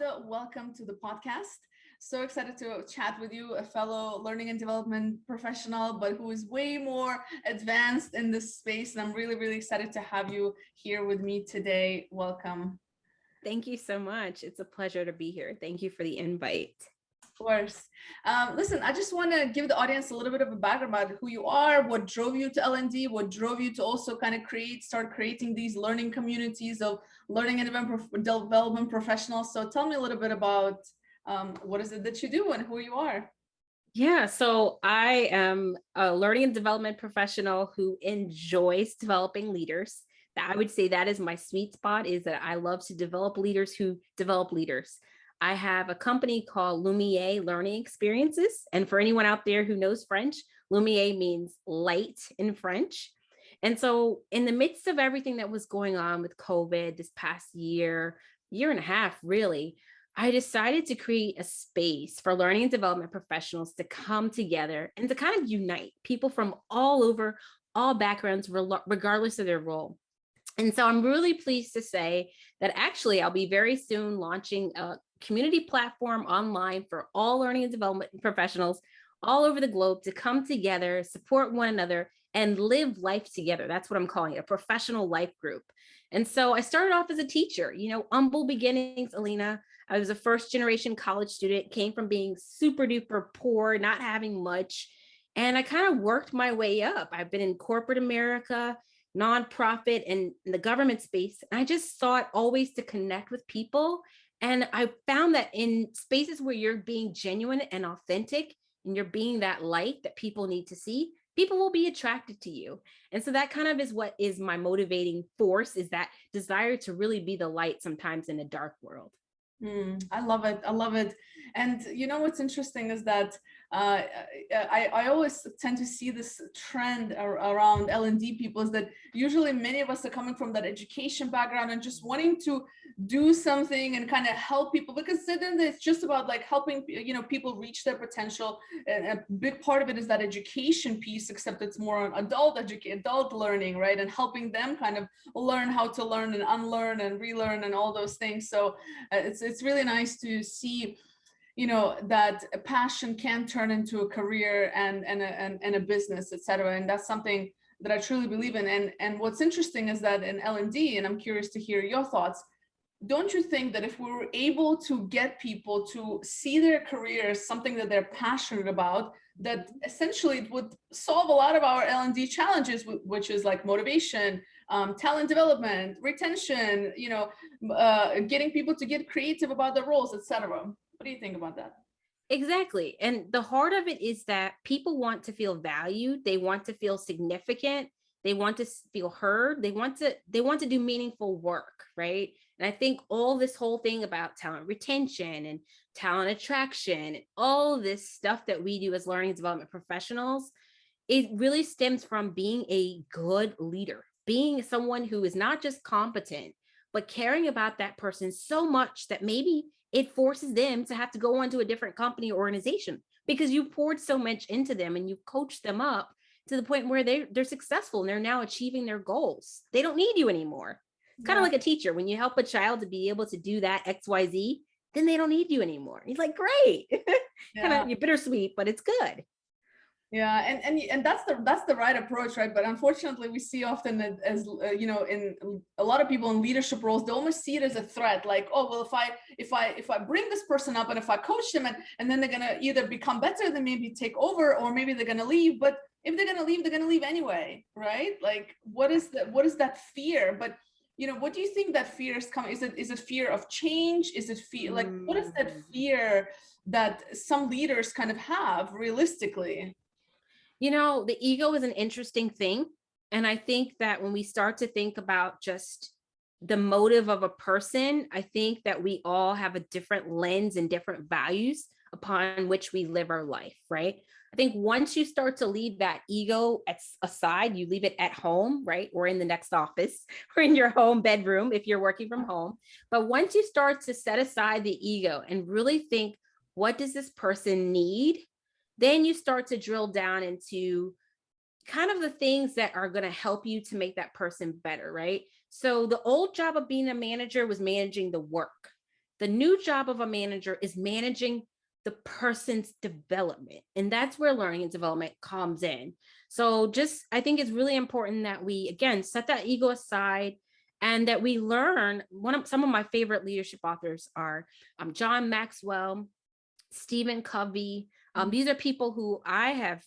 Yolanda. Welcome to the podcast. So excited to chat with you, a fellow learning and development professional, but who is way more advanced in this space. And I'm really, really excited to have you here with me today. Welcome. Thank you so much. It's a pleasure to be here. Thank you for the invite. Of course. Listen, I just want to give the audience a little bit of a background about who you are, what drove you to L&D, what drove you to also kind of start creating these learning communities of learning and development professionals. So tell me a little bit about what is it that you do and who you are. Yeah, so I am a learning and development professional who enjoys developing leaders. I would say that is my sweet spot, is that I love to develop leaders who develop leaders. I have a company called Lumière Learning Experiences. And for anyone out there who knows French, Lumière means light in French. And so in the midst of everything that was going on with COVID this past year and a half, really, I decided to create a space for learning and development professionals to come together and to kind of unite people from all over, all backgrounds, regardless of their role. And so I'm really pleased to say that actually I'll be very soon launching a community platform online for all learning and development professionals all over the globe to come together, support one another, and live life together. That's what I'm calling it, a professional life group. And so I started off as a teacher, humble beginnings, Alina. I was a first generation college student, came from being super duper poor, not having much. And I kind of worked my way up. I've been in corporate America, nonprofit, and the government space. And I just sought always to connect with people. And I found that in spaces where you're being genuine and authentic, and you're being that light that people need to see, people will be attracted to you. And so that kind of is what is my motivating force, is that desire to really be the light sometimes in a dark world. I love it. I love it. And what's interesting is that I always tend to see this trend around L&D people, is that usually many of us are coming from that education background and just wanting to do something and kind of help people, because then it's just about like helping people reach their potential. And a big part of it is that education piece, except it's more on adult learning, right? And helping them kind of learn how to learn and unlearn and relearn and all those things. So it's really nice to see that a passion can turn into a career and a business, etc. And that's something that I truly believe in. And what's interesting is that in L&D, and I'm curious to hear your thoughts, don't you think that if we were able to get people to see their career as something that they're passionate about, that essentially it would solve a lot of our L&D challenges, which is like motivation, talent development, retention, getting people to get creative about their roles, etc. What do you think about that? Exactly. And the heart of it is that people want to feel valued. They want to feel significant. They want to feel heard. They want to do meaningful work, right? And I think all this whole thing about talent retention and talent attraction, all this stuff that we do as learning and development professionals, it really stems from being a good leader, being someone who is not just competent, but caring about that person so much that maybe it forces them to have to go on to a different company or organization, because you poured so much into them and you've coached them up to the point where they're successful and they're now achieving their goals. They don't need you anymore. It's kind of like a teacher. When you help a child to be able to do that XYZ, then they don't need you anymore. He's like, great. Kind of, you're bittersweet, but it's good. Yeah, and that's the right approach, right? But unfortunately, we see often as in a lot of people in leadership roles, they almost see it as a threat. Like, oh well, if I bring this person up and if I coach them and then they're gonna either become better, then maybe take over, or maybe they're gonna leave. But if they're gonna leave anyway, right? Like, what is that fear? But what do you think that fear is coming? Is it fear of change? Is it fear, like, what is that fear that some leaders kind of have realistically? The ego is an interesting thing. And I think that when we start to think about just the motive of a person, I think that we all have a different lens and different values upon which we live our life, right? I think once you start to leave that ego aside, you leave it at home, right? Or in the next office or in your home bedroom if you're working from home. But once you start to set aside the ego and really think, what does this person need? Then you start to drill down into kind of the things that are going to help you to make that person better, right? So the old job of being a manager was managing the work. The new job of a manager is managing the person's development. And that's where learning and development comes in. So I think it's really important that we, again, set that ego aside and that we learn. Some of my favorite leadership authors are John Maxwell, Stephen Covey. These are people who I have,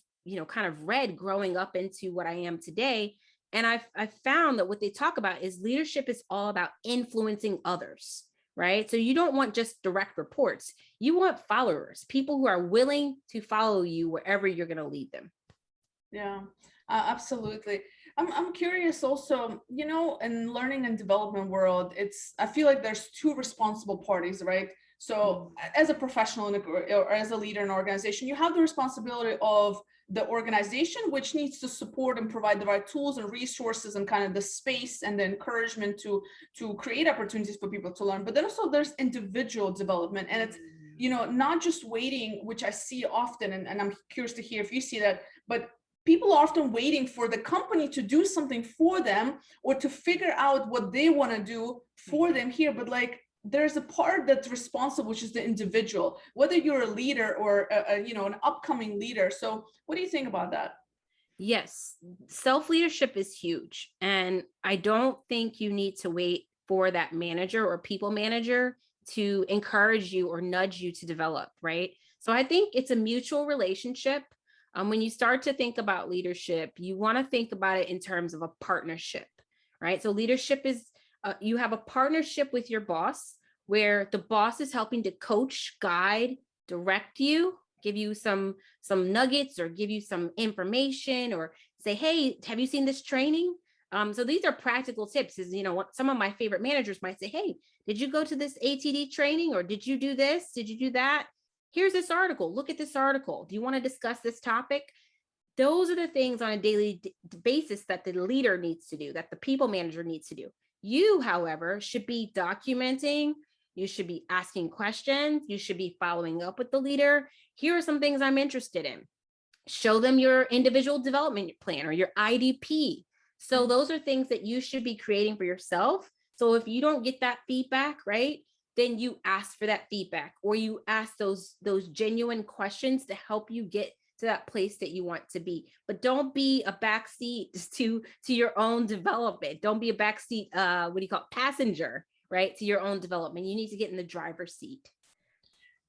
kind of read growing up into what I am today. And I've found that what they talk about is leadership is all about influencing others, right? So you don't want just direct reports. You want followers, people who are willing to follow you wherever you're going to lead them. Yeah, absolutely. I'm curious also, in learning and development world, I feel like there's two responsible parties, right? So as a professional or as a leader in an organization, you have the responsibility of the organization, which needs to support and provide the right tools and resources and kind of the space and the encouragement to create opportunities for people to learn. But then also there's individual development, and it's, not just waiting, which I see often, and I'm curious to hear if you see that, but people are often waiting for the company to do something for them or to figure out what they want to do for them here. But like, there's a part that's responsible, which is the individual, whether you're a leader or an upcoming leader. So what do you think about that? Yes, self-leadership is huge. And I don't think you need to wait for that manager or people manager to encourage you or nudge you to develop, right? So I think it's a mutual relationship. When you start to think about leadership, you want to think about it in terms of a partnership, right? So leadership is, you have a partnership with your boss where the boss is helping to coach, guide, direct you, give you some nuggets or give you some information or say, hey, have you seen this training? So these are practical tips. What some of my favorite managers might say, hey, did you go to this ATD training, or did you do this? Did you do that? Here's this article. Look at this article. Do you want to discuss this topic? Those are the things on a daily basis that the leader needs to do, that the people manager needs to do. You, however, should be documenting. You should be asking questions. You should be following up with the leader. Here are some things I'm interested in. Show them your individual development plan or your IDP. So those are things that you should be creating for yourself. So if you don't get that feedback, right, then you ask for that feedback, or you ask those genuine questions to help you get to that place that you want to be. But don't be a backseat to your own development. Don't be a backseat, passenger, right, to your own development. You need to get in the driver's seat.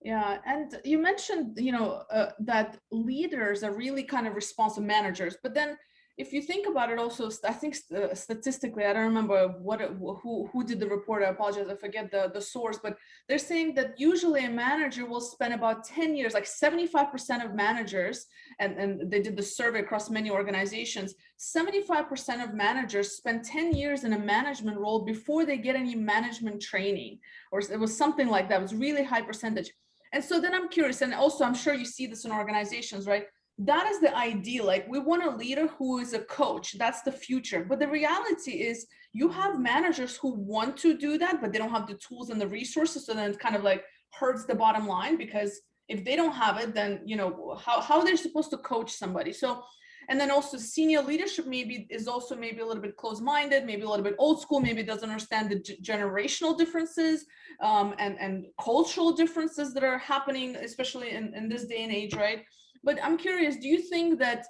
Yeah, and you mentioned, that leaders are really kind of responsive managers, but then if you think about it also, I think statistically, I don't remember who did the report. I apologize, I forget the source, but they're saying that usually a manager will spend about 10 years, like 75% of managers, and they did the survey across many organizations, 75% of managers spend 10 years in a management role before they get any management training, or it was something like that. It was really high percentage. And so then I'm curious, and also I'm sure you see this in organizations, right? That is the ideal. Like, we want a leader who is a coach. That's the future. But the reality is you have managers who want to do that, but they don't have the tools and the resources. So then it kind of like hurts the bottom line, because if they don't have it, then, how they're supposed to coach somebody. So, and then also senior leadership is also maybe a little bit closed-minded, maybe a little bit old school, maybe doesn't understand the generational differences and cultural differences that are happening, especially in this day and age, right? But I'm curious, do you think that,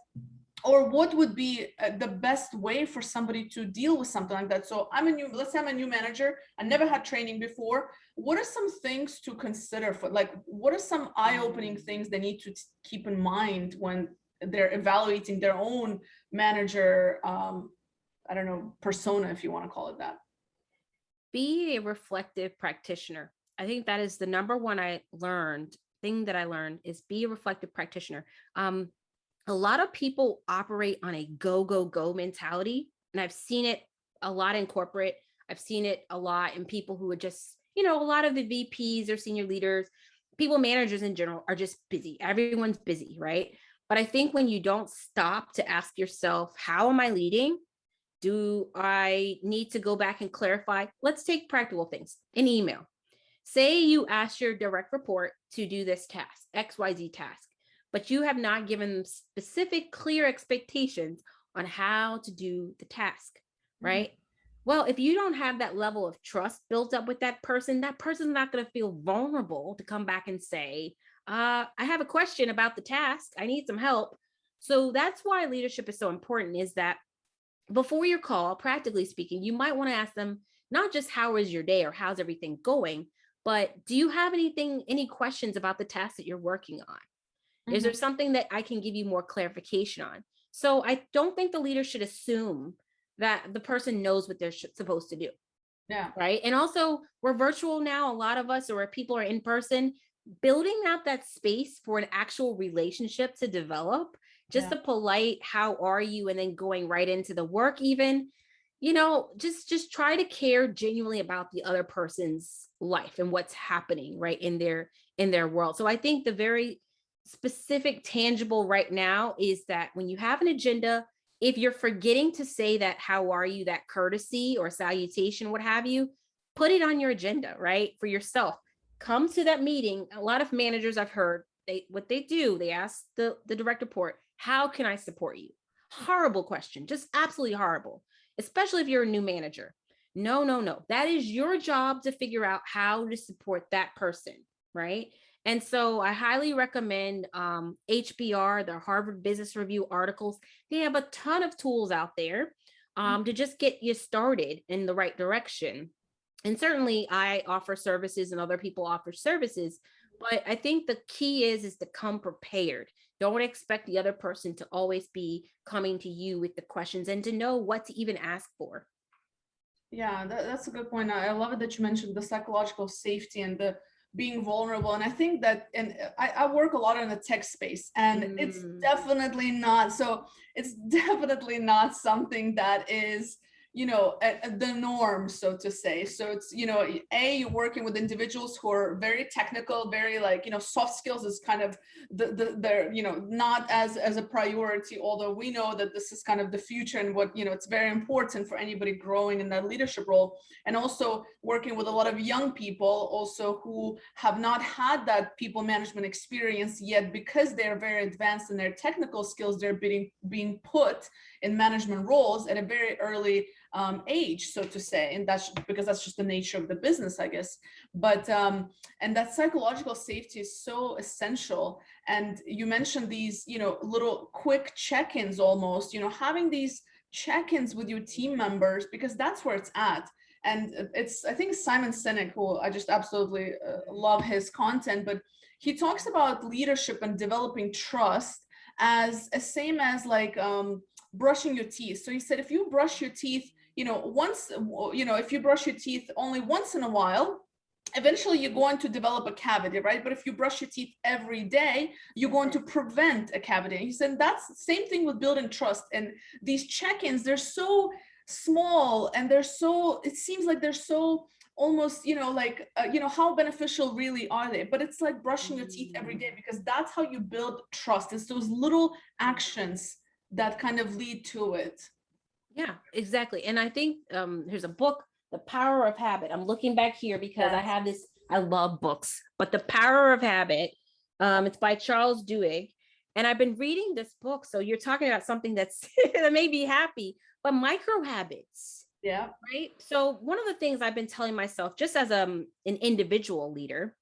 or what would be the best way for somebody to deal with something like that? So let's say I'm a new manager. I never had training before. What are some things to consider for, like, what are some eye-opening things they need to keep in mind when they're evaluating their own manager, persona, if you want to call it that? Be a reflective practitioner. I think that is the number one thing that I learned is be a reflective practitioner. A lot of people operate on a go, go, go mentality. And I've seen it a lot in corporate. I've seen it a lot in people who are just, a lot of the VPs or senior leaders, people managers in general are just busy. Everyone's busy, right? But I think when you don't stop to ask yourself, how am I leading? Do I need to go back and clarify? Let's take practical things. An email. Say you ask your direct report to do this task, XYZ task, but you have not given them specific, clear expectations on how to do the task, right? Well, if you don't have that level of trust built up with that person's not going to feel vulnerable to come back and say, I have a question about the task. I need some help. So that's why leadership is so important, is that before your call, practically speaking, you might want to ask them not just how is your day or how's everything going, but do you have any questions about the task that you're working on? Is there something that I can give you more clarification on? So I don't think the leader should assume that the person knows what they're supposed to do. Yeah. Right. And also, we're virtual now. A lot of us, or people are in person, building out that space for an actual relationship to develop, just Yeah. a polite, how are you? And then going right into the work, even, just try to care genuinely about the other person's life and what's happening right in their world. So I think the very specific, tangible right now is that when you have an agenda, if you're forgetting to say that, how are you, that courtesy or salutation, what have you, put it on your agenda, right? For yourself. Come to that meeting. A lot of managers I've heard, what they do, they ask the direct report, how can I support you? Horrible question, just absolutely horrible, especially if you're a new manager. No, no, no. That is your job to figure out how to support that person, right? And so I highly recommend HBR, the Harvard Business Review articles. They have a ton of tools out there to just get you started in the right direction. And certainly I offer services and other people offer services, but I think the key is to come prepared. Don't expect the other person to always be coming to you with the questions, and to know what to even ask for. Yeah, that's a good point. I love it that you mentioned the psychological safety and the being vulnerable. And I think that, and I work a lot in the tech space, and it's definitely not, it's definitely not something that is, the norm, so to say. So it's, you're working with individuals who are very technical, very soft skills is kind of they're, not as a priority, although we know that this is kind of the future and what, it's very important for anybody growing in that leadership role. And also working with a lot of young people also who have not had that people management experience yet, because they're very advanced in their technical skills, they're being put in management roles at a very early age, so to say, and that's because that's just the nature of the business, I guess. But and that psychological safety is so essential. And you mentioned these, little quick check-ins, almost, having these check-ins with your team members, because that's where it's at. And I think Simon Sinek, who I just absolutely love his content, but he talks about leadership and developing trust as same as brushing your teeth. So he said, if you brush your teeth, once, if you brush your teeth only once in a while, eventually you're going to develop a cavity, right? But if you brush your teeth every day, you're going to prevent a cavity. And he said, that's the same thing with building trust. And these check-ins, they're so small, and it seems like they're so almost, how beneficial really are they? But it's like brushing your teeth every day, because that's how you build trust. It's those little actions that kind of lead to it. Yeah, exactly. And I think there's a book, The Power of Habit. I'm looking back here because I have this, I love books, but The Power of Habit, it's by Charles Duhigg. And I've been reading this book. So you're talking about something that made me happy, but micro habits. Yeah. Right. So one of the things I've been telling myself, just as an individual leader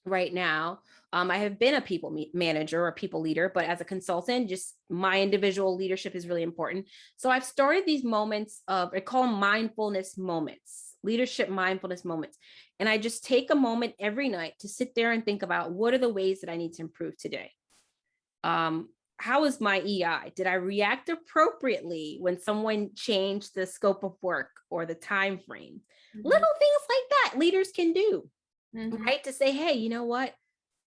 right now, I have been a people manager or people leader, but as a consultant, just my individual leadership is really important. So I've started these moments I call them mindfulness moments, leadership mindfulness moments. And I just take a moment every night to sit there and think about, what are the ways that I need to improve today? How is my EI? Did I react appropriately when someone changed the scope of work or the time frame? Little things like that leaders can do, right? To say, hey, you know what?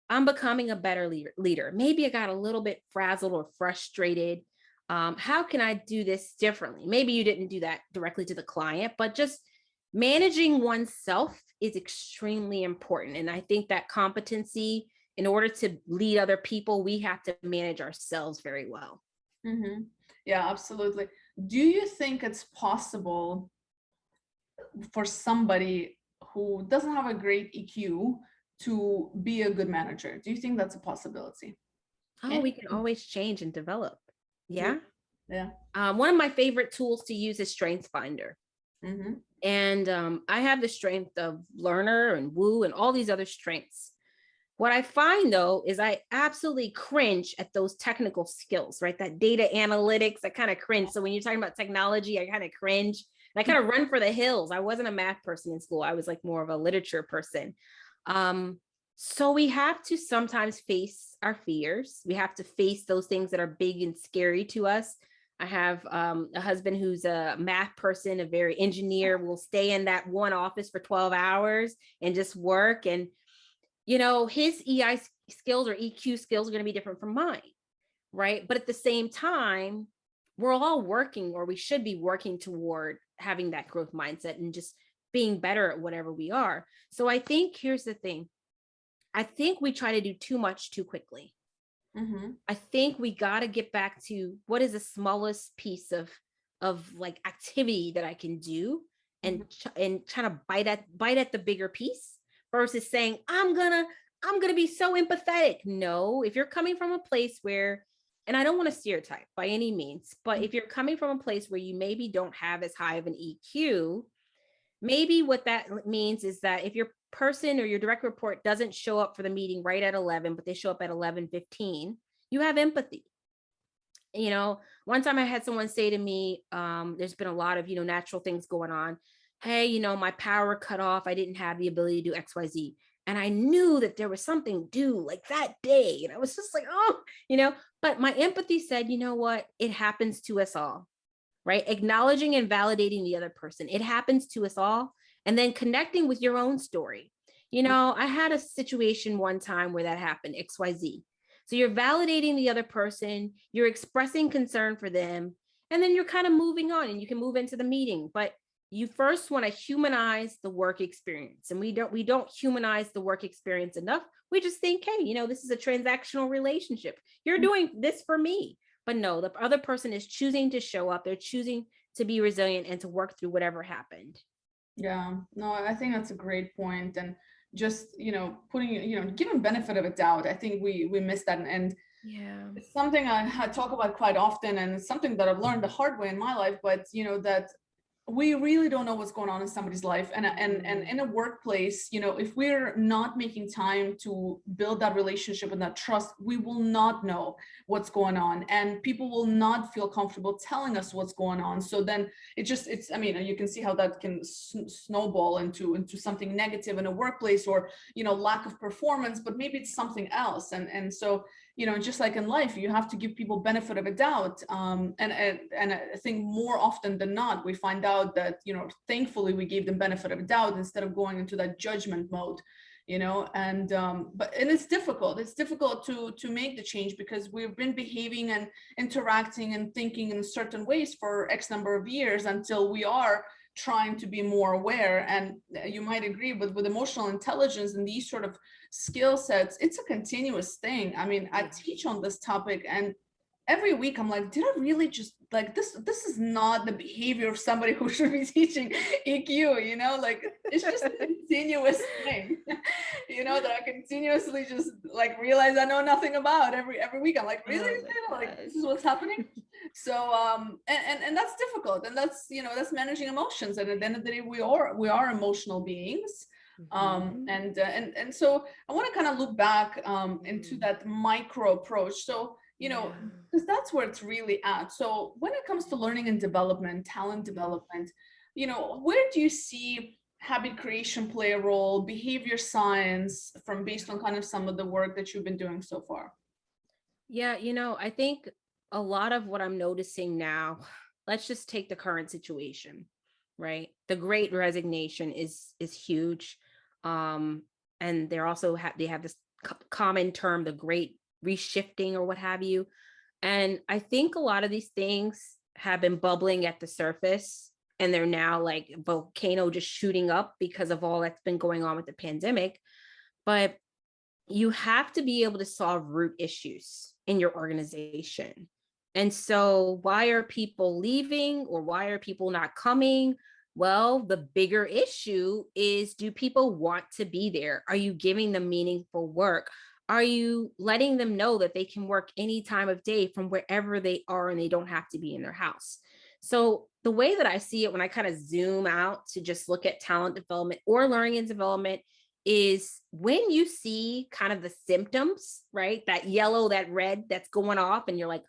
I'm becoming a better leader. Maybe I got a little bit frazzled or frustrated. How can I do this differently? Maybe you didn't do that directly to the client, but just managing oneself is extremely important. And I think that competency, in order to lead other people, we have to manage ourselves very well. Yeah, absolutely. Do you think it's possible for somebody who doesn't have a great EQ to be a good manager? Do you think that's a possibility? Oh, we can always change and develop. Yeah. Yeah. One of my favorite tools to use is StrengthsFinder. Mhm. And I have the strength of learner and woo and all these other strengths. What I find though is I absolutely cringe at those technical skills, right? That data analytics, I kind of cringe. So when you're talking about technology, I kind of cringe. And I kind of run for the hills. I wasn't a math person in school. I was like more of a literature person. Um, so we have to sometimes face our fears. We have to face those things that are big and scary to us. I have a husband who's a math person, a very engineer, will stay in that one office for 12 hours and just work. And his EI skills or EQ skills are going to be different from mine, right? But at the same time, we're all working, or we should be working toward having that growth mindset and just being better at whatever we are. So I think here's the thing. I think we try to do too much too quickly. Mhm. I think we got to get back to what is the smallest piece of like activity that I can do, and Mhm. and trying to bite at the bigger piece versus saying I'm gonna be so empathetic. No, if you're coming from a place where, and I don't want to stereotype by any means, but if you're coming from a place where you maybe don't have as high of an EQ, maybe what that means is that if your person or your direct report doesn't show up for the meeting right at 11, but they show up at 11:15, you have empathy. One time I had someone say to me, there's been a lot of, natural things going on. Hey, my power cut off. I didn't have the ability to do XYZ. And I knew that there was something due like that day. And I was just like, oh, but my empathy said, you know what? It happens to us all, right? Acknowledging and validating the other person. It happens to us all. And then connecting with your own story. I had a situation one time where that happened, XYZ. So you're validating the other person, you're expressing concern for them, and then you're kind of moving on and you can move into the meeting. But you first want to humanize the work experience. And we don't humanize the work experience enough. We just think, hey, this is a transactional relationship. You're doing this for me. But no, the other person is choosing to show up. They're choosing to be resilient and to work through whatever happened. Yeah, no, I think that's a great point. And just, putting, giving benefit of a doubt. I think we miss that. And Yeah. it's something I talk about quite often, and it's something that I've learned the hard way in my life, but that we really don't know what's going on in somebody's life. And in a workplace, if we're not making time to build that relationship and that trust, we will not know what's going on, and people will not feel comfortable telling us what's going on. So then I mean, you can see how that can snowball into something negative in a workplace, or lack of performance, but maybe it's something else. And so just like in life, you have to give people benefit of a doubt. And I think more often than not, we find out that, thankfully we gave them benefit of a doubt instead of going into that judgment mode, and it's difficult. It's difficult to make the change, because we've been behaving and interacting and thinking in certain ways for X number of years until we are trying to be more aware. And you might agree, but with emotional intelligence and these sort of skill sets, it's a continuous thing. I mean, I teach on this topic, and every week I'm like, did I really just like this is not the behavior of somebody who should be teaching EQ, like it's just a continuous thing, that I continuously just like realize I know nothing about every week. I'm like, really? Oh my Like, gosh. this is what's happening? So and that's difficult, and that's managing emotions, and at the end of the day, we are emotional beings. Mhm. And so I want to kind of look back into Mhm. that micro approach. So Yeah. because that's where it's really at. So when it comes to learning and development, talent Mhm. development, where do you see habit creation play a role, behavior science, from based on kind of some of the work that you've been doing so far? Yeah, I think a lot of what I'm noticing now, let's just take the current situation, right? The great resignation is huge. Um and they have this common term, the great reshifting or what have you. And I think a lot of these things have been bubbling at the surface, and they're now like a volcano just shooting up because of all that's been going on with the pandemic. But you have to be able to solve root issues in your organization. And so, why are people leaving, or why are people not coming? Well, the bigger issue is, do people want to be there? Are you giving them meaningful work? Are you letting them know that they can work any time of day from wherever they are and they don't have to be in their house? So the way that I see it when I kind of zoom out to just look at talent development or learning and development is when you see kind of the symptoms, right? That yellow, that red that's going off, and you're like,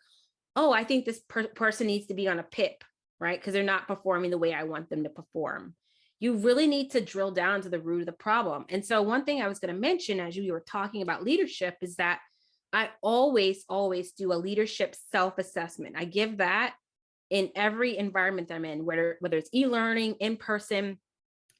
oh, I think this person needs to be on a PIP, right? Because they're not performing the way I want them to perform. You really need to drill down to the root of the problem. And so one thing I was going to mention as you were talking about leadership is that I always do a leadership self-assessment. I give that in every environment I'm in, whether it's e-learning, in person.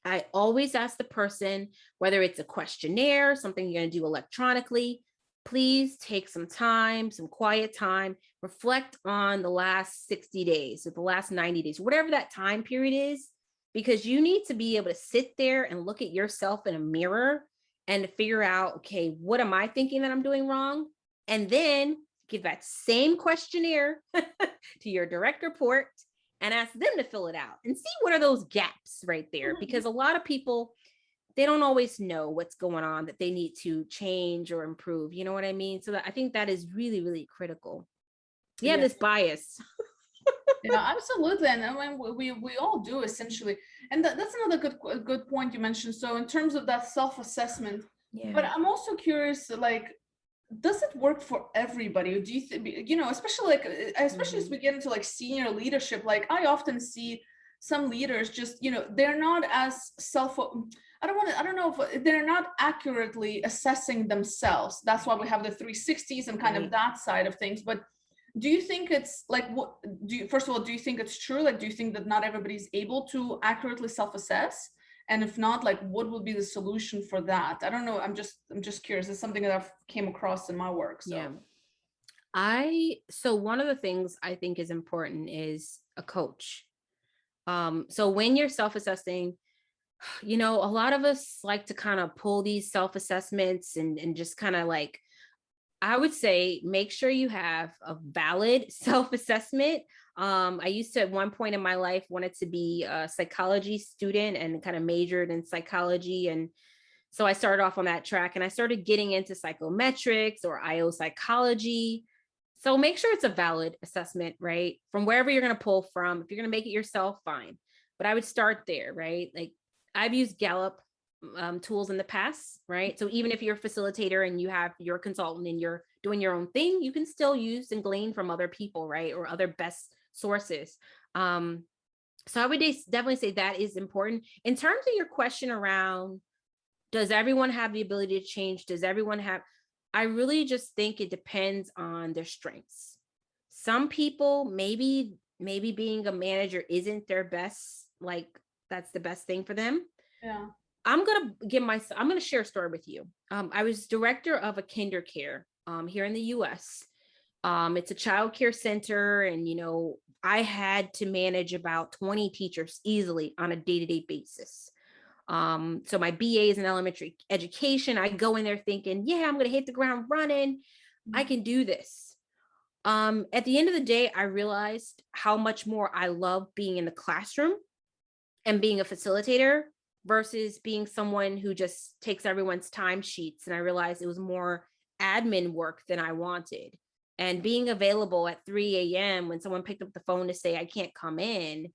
I always ask the person, whether it's a questionnaire, something you're going to do electronically, please take some time, some quiet time, reflect on the last 60 days or the last 90 days, whatever that time period is, because you need to be able to sit there and look at yourself in a mirror and figure out, okay, what am I thinking that I'm doing wrong? And then give that same questionnaire to your direct report and ask them to fill it out and see what are those gaps right there. Because a lot of people, they don't always know what's going on that they need to change or improve. You know what I mean? So I think that is really, really critical. We have this bias. Yeah, absolutely. And I mean, we all do essentially. And that's another good point you mentioned. So in terms of that self-assessment, but I'm also curious, like, does it work for everybody? Or do you think, especially as we get into like senior leadership, like I often see some leaders just, they're not as I don't know if they're not accurately assessing themselves. That's why we have the 360s and kind of that side of things. But do you think it's like, first of all, do you think it's true? Like, do you think that not everybody's able to accurately self-assess? And if not, like, what would be the solution for that? I don't know. I'm just curious. It's something that I've came across in my work. So. Yeah. So one of the things I think is important is a coach. So when you're self-assessing, a lot of us like to kind of pull these self-assessments and just kind of like, I would say, make sure you have a valid self-assessment. I used to, at one point in my life, wanted to be a psychology student and kind of majored in psychology. And so I started off on that track and I started getting into psychometrics or IO psychology. So make sure it's a valid assessment, right? From wherever you're going to pull from. If you're going to make it yourself, fine. But I would start there, right? Like I've used Gallup tools in the past, right? So even if you're a facilitator and you have your consultant and you're doing your own thing, you can still use and glean from other people, right? Or other best sources. So I would definitely say that is important. In terms of your question around, does everyone have the ability to change? Does everyone have, I really just think it depends on their strengths. Some people, maybe being a manager isn't their best, like that's the best thing for them. Yeah. I'm going to share a story with you. I was director of a kinder care here in the US. It's a child care center. And, I had to manage about 20 teachers easily on a day-to-day basis. So my BA is in elementary education. I go in there thinking, yeah, I'm going to hit the ground running. I can do this. At the end of the day, I realized how much more I love being in the classroom and being a facilitator versus being someone who just takes everyone's timesheets. And I realized it was more admin work than I wanted. And being available at 3 a.m. when someone picked up the phone to say, I can't come in,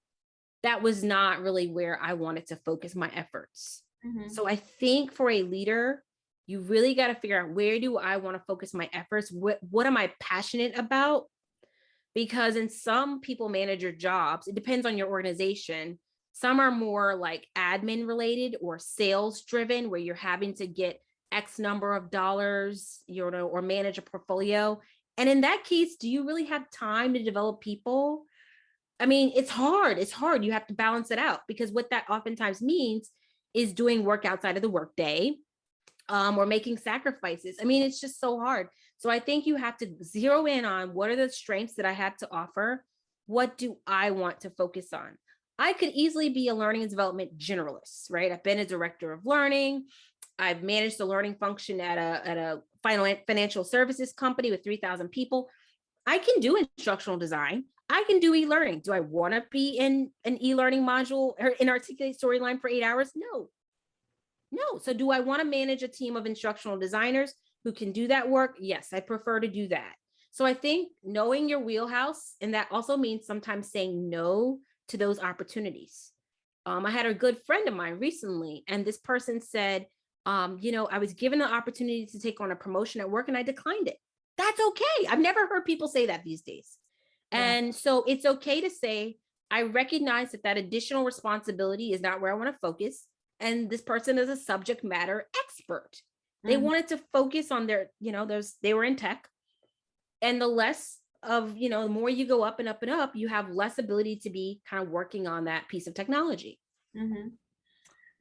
that was not really where I wanted to focus my efforts. So I think for a leader, you really got to figure out, where do I want to focus my efforts? What am I passionate about? Because in some people manager jobs, it depends on your organization. Some are more like admin related or sales driven, where you're having to get X number of dollars, or manage a portfolio. And in that case, do you really have time to develop people? I mean, it's hard. You have to balance it out, because what that oftentimes means is doing work outside of the workday, or making sacrifices. I mean, it's just so hard. So I think you have to zero in on, what are the strengths that I have to offer? What do I want to focus on? I could easily be a learning and development generalist, right? I've been a director of learning. I've managed the learning function at a financial services company with 3,000 people. I can do instructional design. I can do e-learning. Do I want to be in an e-learning module or an articulated storyline for 8 hours? No. So do I want to manage a team of instructional designers who can do that work? Yes, I prefer to do that. So I think knowing your wheelhouse, and that also means sometimes saying no to those opportunities. I had a good friend of mine recently, and this person said, I was given the opportunity to take on a promotion at work and I declined it. That's okay. I've never heard people say that these days. Yeah. And so it's okay to say, I recognize that that additional responsibility is not where I want to focus. And this person is a subject matter expert. They Mhm. wanted to focus on their, they were in tech. And the less of, the more you go up and up and up, you have less ability to be kind of working on that piece of technology. Mhm.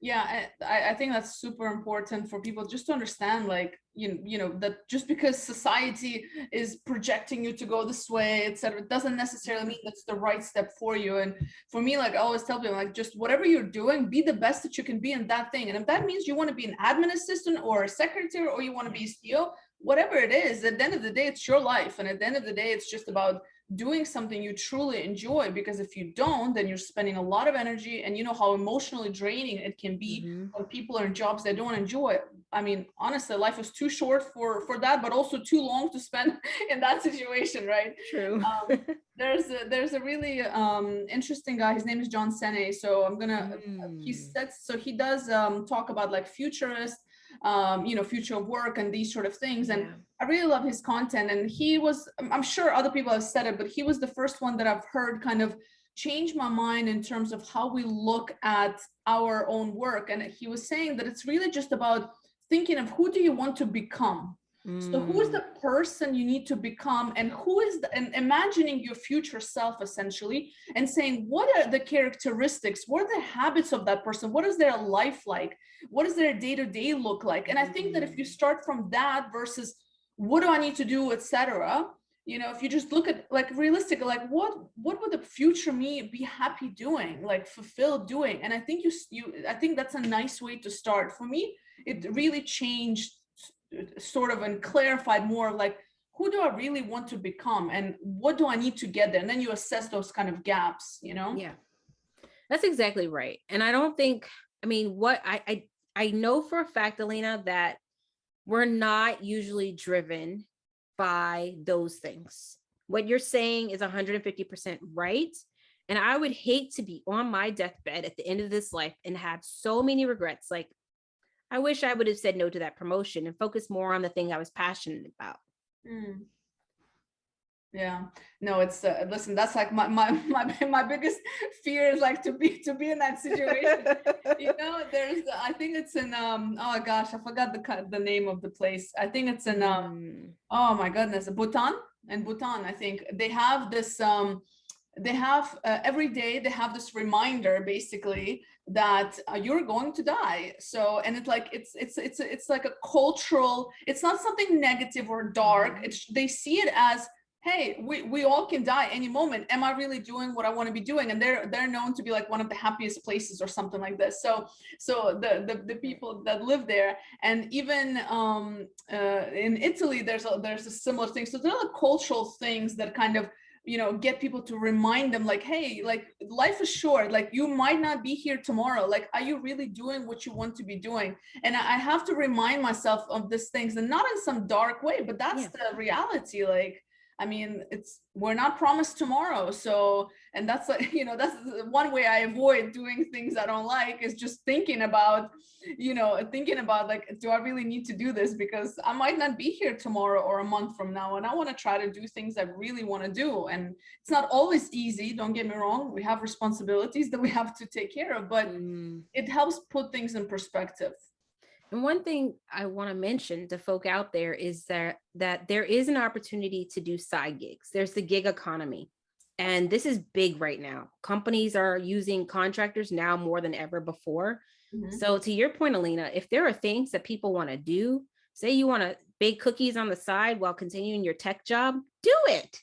Yeah, I think that's super important for people just to understand, like, that just because society is projecting you to go this way, etc., doesn't necessarily mean that's the right step for you. And for me, like I always tell people, like, just whatever you're doing, be the best that you can be in that thing. And if that means you want to be an admin assistant or a secretary, or you want to be a CEO, whatever it is, at the end of the day, it's your life. And at the end of the day, it's just about doing something you truly enjoy, because if you don't, then you're spending a lot of energy, and you know how emotionally draining it can be Mhm. when people are in jobs they don't enjoy. I mean, honestly, life is too short for that, but also too long to spend in that situation, right? True. There's a really interesting guy. His name is John Sene. So I'm gonna he Mm. says, so he does talk about like futurist, future of work and these sort of things. And Yeah. I really love his content. And he was, I'm sure other people have said it, but he was the first one that I've heard kind of change my mind in terms of how we look at our own work. And he was saying that it's really just about thinking of who do you want to become. So who is Mm. the person you need to become, and who is and imagining your future self essentially, and saying what are the characteristics, what are the habits of that person, what is their life like, what does their day-to-day look like. And I think that if you start from that versus what do I need to do, etc., if you just look at like realistically, like what would the future me be happy doing, like fulfilled doing. And I think I think that's a nice way to start. For me, it really changed sort of and clarified more of like, who do I really want to become and what do I need to get there? And then you assess those kind of gaps. Yeah, that's exactly right. And I don't think, I mean, what I know for a fact, Elena, that we're not usually driven by those things. What you're saying is 150% right. And I would hate to be on my deathbed at the end of this life and have so many regrets. Like, I wish I would have said no to that promotion and focused more on the thing I was passionate about. Mm. Yeah, no, it's listen, that's like my biggest fear is like to be in that situation. There's I think it's in oh gosh, I forgot the name of the place. I think it's in Mm. oh my goodness, Bhutan. In Bhutan, I think they have this they have every day they have this reminder basically that you're going to die. So, and it's like it's like a cultural, it's not something negative or dark. It's, they see it as, hey, we all can die any moment. Am I really doing what I want to be doing? And they're known to be like one of the happiest places or something like this. So the people that live there, and even in Italy, there's a similar thing. So there are cultural things that kind of get people to remind them like, hey, like life is short, like you might not be here tomorrow, like are you really doing what you want to be doing? And I have to remind myself of these things, and not in some dark way, but that's the reality. Like, I mean, we're not promised tomorrow. So, and that's like, that's one way I avoid doing things I don't like, is just thinking about like, do I really need to do this? Because I might not be here tomorrow or a month from now. And I want to try to do things I really want to do. And it's not always easy. Don't get me wrong. We have responsibilities that we have to take care of, but it helps put things in perspective. And one thing I want to mention to folk out there is that there is an opportunity to do side gigs. There's the gig economy. And this is big right now. Companies are using contractors now more than ever before. Mm-hmm. So to your point, Alina, if there are things that people want to do, say you want to bake cookies on the side while continuing your tech job, do it.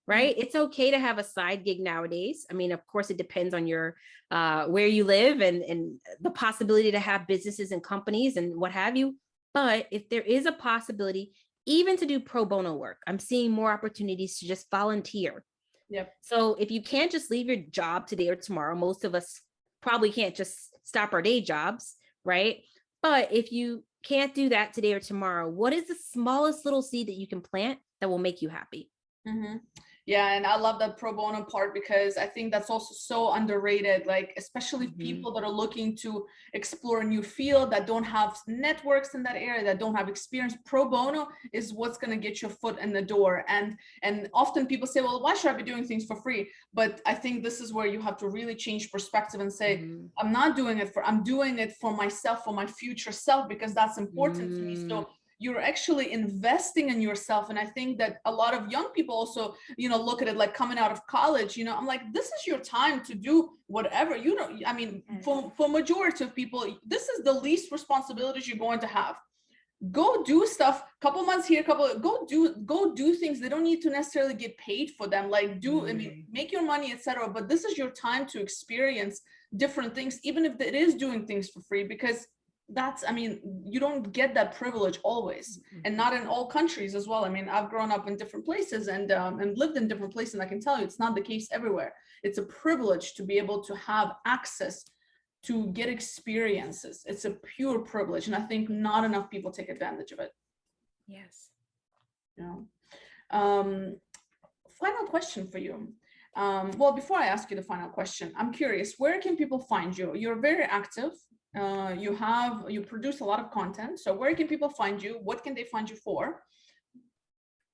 Right? It's okay to have a side gig nowadays. I mean, of course, it depends on your where you live and the possibility to have businesses and companies and what have you. But if there is a possibility, even to do pro bono work, I'm seeing more opportunities to just volunteer. Yep. So if you can't just leave your job today or tomorrow, most of us probably can't just stop our day jobs, right? But if you can't do that today or tomorrow, what is the smallest little seed that you can plant that will make you happy? Mm-hmm. Yeah, and I love that pro bono part because I think that's also so underrated, like especially people that are looking to explore a new field that don't have networks in that area, that don't have experience. Pro bono is what's going to get your foot in the door. And often people say, well, why should I be doing things for free? But I think this is where you have to really change perspective and say, I'm not doing it I'm doing it for myself, for my future self, because that's important to me. So you're actually investing in yourself. And I think that a lot of young people also, look at it like coming out of college, I'm like, this is your time to do whatever, I mean, for majority of people, this is the least responsibilities you're going to have. Go do stuff, couple months here, go do things. They don't need to necessarily get paid for them. Like I mean, make your money, etc. But this is your time to experience different things, even if it is doing things for free, because I mean, you don't get that privilege always, and not in all countries as well. I mean, I've grown up in different places and lived in different places, and I can tell you it's not the case everywhere. It's a privilege to be able to have access to get experiences. It's a pure privilege, and I think not enough people take advantage of it. Yes. Final question for you. Well, before I ask you the final question, I'm curious, where can people find you? You're very active. You produce a lot of content. So where can people find you? What can they find you for?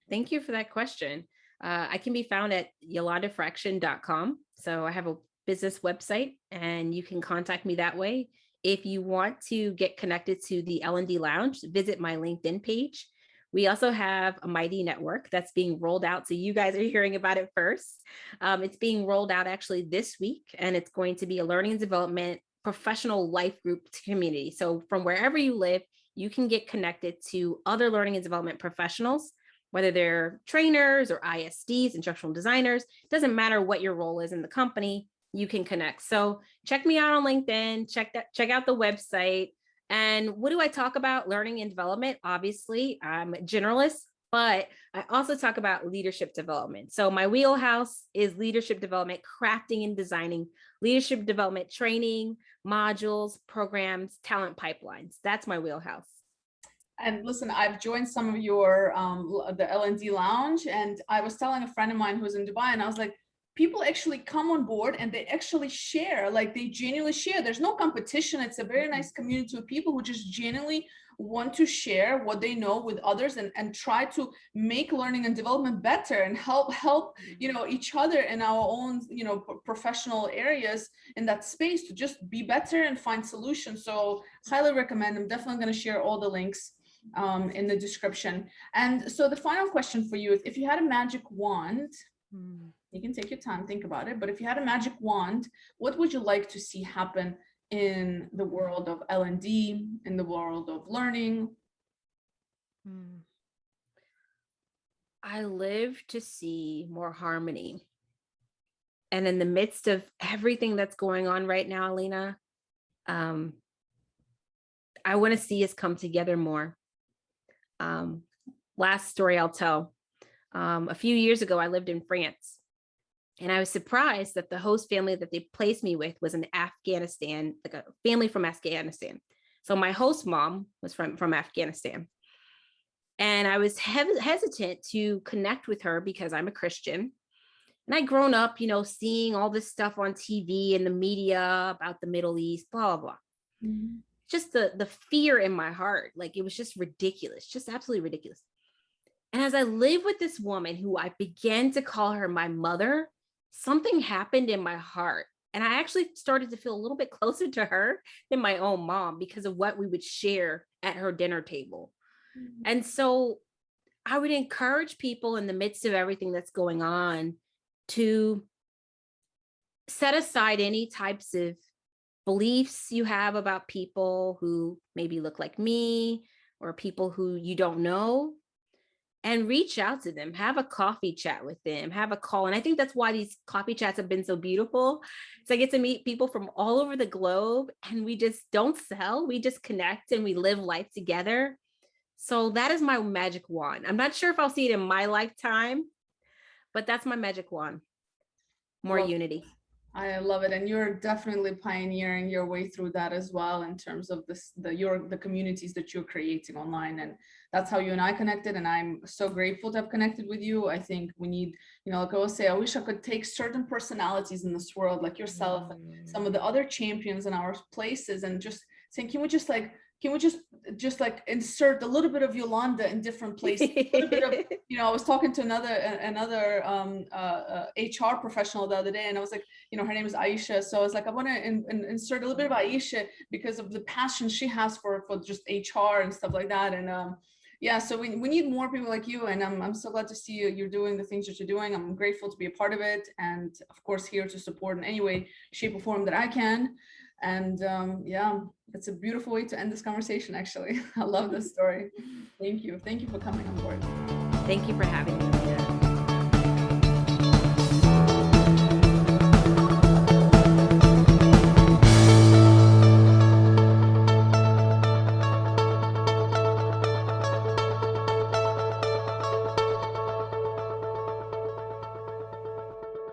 Thank you for that question. I can be found at yolandafraction.com. So I have a business website and you can contact me that way. If you want to get connected to the L&D Lounge, visit my LinkedIn page. We also have a Mighty Network that's being rolled out. So you guys are hearing about it first. It's being rolled out actually this week, and it's going to be a learning and development professional life group community. So from wherever you live, you can get connected to other learning and development professionals, whether they're trainers or ISDs, instructional designers. It doesn't matter what your role is in the company, you can connect. So check me out on LinkedIn, check out the website. And what do I talk about? Learning and development. Obviously, I'm a generalist, but I also talk about leadership development. So my wheelhouse is leadership development, crafting and designing leadership development training, modules, programs, talent pipelines. That's my wheelhouse. And listen, I've joined some of your the L&D Lounge, and I was telling a friend of mine who's in Dubai, and I was like, people actually come on board and they actually share, like they genuinely share. There's no competition. It's a very nice community of people who just genuinely want to share what they know with others and try to make learning and development better and help each other in our own professional areas in that space to just be better and find solutions. So highly recommend. I'm definitely going to share all the links in the description. And so the final question for you is, if you had a magic wand, you can take your time, think about it, but if you had a magic wand, what would you like to see happen in the world of L&D, in the world of learning? I live to see more harmony. And in the midst of everything that's going on right now, Alina, I want to see us come together more. Last story I'll tell. A few years ago, I lived in France, and I was surprised that the host family that they placed me with was in Afghanistan, like a family from Afghanistan. So my host mom was from Afghanistan. And I was hesitant to connect with her because I'm a Christian. And I'd grown up, seeing all this stuff on TV and the media about the Middle East, blah, blah, blah. Just the fear in my heart, like it was just ridiculous, just absolutely ridiculous. And as I lived with this woman who I began to call her my mother, something happened in my heart. And I actually started to feel a little bit closer to her than my own mom because of what we would share at her dinner table. And so I would encourage people in the midst of everything that's going on to set aside any types of beliefs you have about people who maybe look like me or people who you don't know, and reach out to them, have a coffee chat with them, have a call. And I think that's why these coffee chats have been so beautiful. So I get to meet people from all over the globe, and we just don't sell, we just connect and we live life together. So that is my magic wand. I'm not sure if I'll see it in my lifetime, but that's my magic wand. More unity. I love it. And you're definitely pioneering your way through that as well in terms of the communities that you're creating online. And that's how you and I connected. And I'm so grateful to have connected with you. I think we need, like I always say, I wish I could take certain personalities in this world, like yourself and some of the other champions in our places, and just saying, can we just like insert a little bit of Yolanda in different places, a little bit of, I was talking to another HR professional the other day, and I was like, her name is Aisha. So I was like, I want to insert a little bit of Aisha because of the passion she has for just HR and stuff like that. And yeah, so we need more people like you. And I'm so glad to see you're doing the things that you're doing. I'm grateful to be a part of it. And of course, here to support in any way, shape or form that I can. And yeah, it's a beautiful way to end this conversation, actually. I love this story. Thank you. Thank you for coming on board. Thank you for having me.